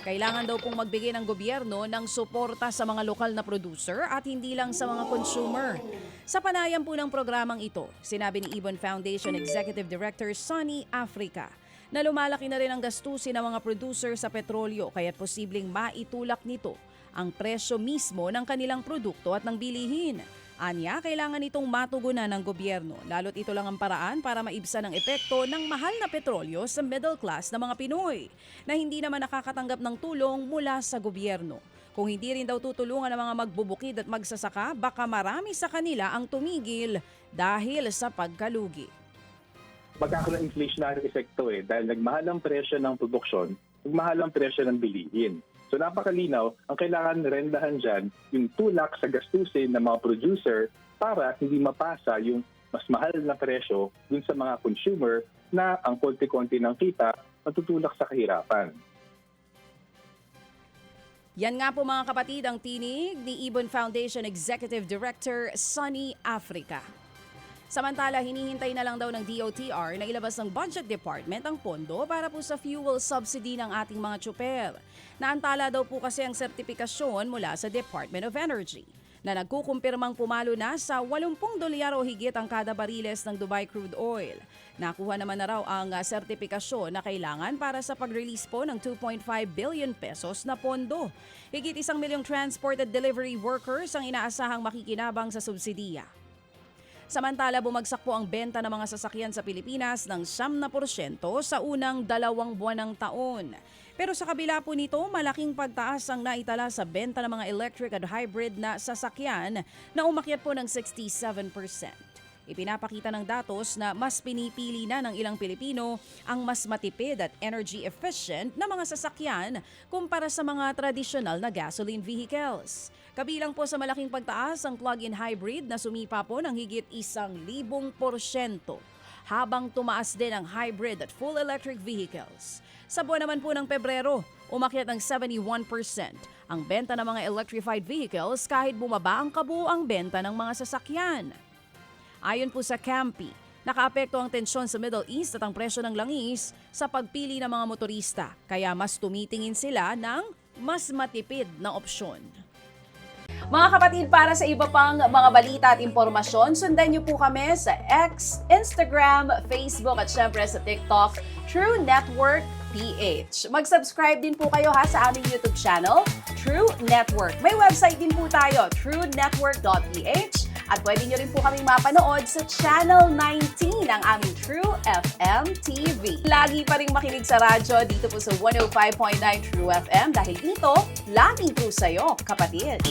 Kailangan daw pong magbigay ng gobyerno ng suporta sa mga lokal na producer at hindi lang sa mga consumer. Sa panayam po ng programang ito, sinabi ni Ibon Foundation Executive Director Sonny Africa na lumalaki na rin ang gastusin ng mga producer sa petrolyo kaya't posibleng maitulak nito ang presyo mismo ng kanilang produkto at ng bilihin. Anya, kailangan itong matugunan ng gobyerno, lalo't ito lang ang paraan para maibsan ang epekto ng mahal na petrolyo sa middle class na mga Pinoy na hindi naman nakakatanggap ng tulong mula sa gobyerno. Kung hindi rin daw tutulungan ang mga magbubukid at magsasaka, baka marami sa kanila ang tumigil dahil sa pagkalugi. Magkakaroon ng inflationary epekto dahil nagmahal ang presyo ng produksyon, nagmahal ang presyo ng bilihin. So napakalinaw, ang kailangan rendahan dyan yung tulak sa gastusin ng mga producer para hindi mapasa yung mas mahal na presyo dun sa mga consumer na ang konti-konti ng kita matutulak sa kahirapan. Yan nga po mga kapatid ang tinig ni Ibon Foundation Executive Director Sonny Africa. Samantala, hinihintay na lang daw ng DOTR na ilabas ng Budget Department ang pondo para po sa fuel subsidy ng ating mga tsuper. Naantala daw po kasi ang sertipikasyon mula sa Department of Energy na nagkukumpirmang pumalo na sa $80 o higit ang kada bariles ng Dubai crude oil. Nakuha naman na raw ang sertipikasyon na kailangan para sa pag-release po ng 2.5 billion pesos na pondo. Higit 1 milyong transport at delivery workers ang inaasahang makikinabang sa subsidiya. Samantala, bumagsak po ang benta ng mga sasakyan sa Pilipinas ng 9% sa unang 2 buwan ng taon. Pero sa kabila po nito, malaking pagtaas ang naitala sa benta ng mga electric at hybrid na sasakyan na umakyat po ng 67%. Ipinapakita ng datos na mas pinipili na ng ilang Pilipino ang mas matipid at energy efficient na mga sasakyan kumpara sa mga tradisyonal na gasoline vehicles. Kabilang po sa malaking pagtaas ang plug-in hybrid na sumipa po ng higit 1,000%, habang tumaas din ang hybrid at full electric vehicles. Sa buwan naman po ng Pebrero, umakyat ng 71% ang benta ng mga electrified vehicles kahit bumaba ang kabuuang benta ng mga sasakyan. Ayon po sa Campi, nakaapekto ang tensyon sa Middle East at ang presyo ng langis sa pagpili ng mga motorista, kaya mas tumitingin sila ng mas matipid na opsyon. Mga kapatid, para sa iba pang mga balita at impormasyon, sundan niyo po kami sa X, Instagram, Facebook at syempre sa TikTok, True Network PH. Mag-subscribe din po kayo sa aming YouTube channel, True Network. May website din po tayo, truenetwork.ph. At pwede nyo rin po kaming mapanood sa Channel 19 ng aming True FM TV. Lagi pa rin makinig sa radyo dito po sa 105.9 True FM dahil dito, laging true sa'yo, kapatid.